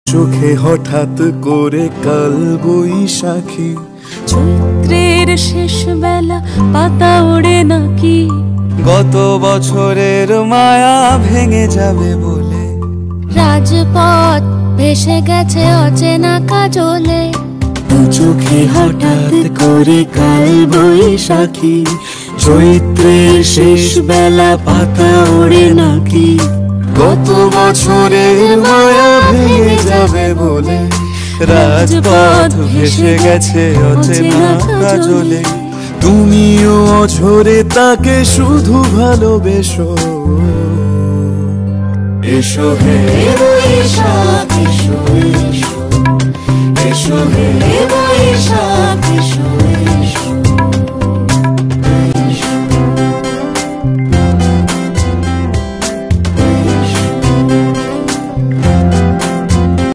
চোখে হঠাৎ করে কাল বৈশাখী, চৈত্রের শেষ বেলা পাতা ওড়ে নাকি, গত বছরের মায়া ভেঙে যাবে বলে, রাজপথ ভেসে গেছে অচেনা কাজলে। দু চোখে হঠাৎ করে কাল বৈশাখী, চৈত্রের শেষ বেলা পাতা ওড়ে নাকি, গত বছরের মায়া ভেঙে যাবে বলে, রাজপথ ভেসে গেছে অচেনা কাজলে। তুমিও অঝরে তাকে শুধু ভালোবেসো, এসো হে বৈশাখ এসো, এসো, এসো হে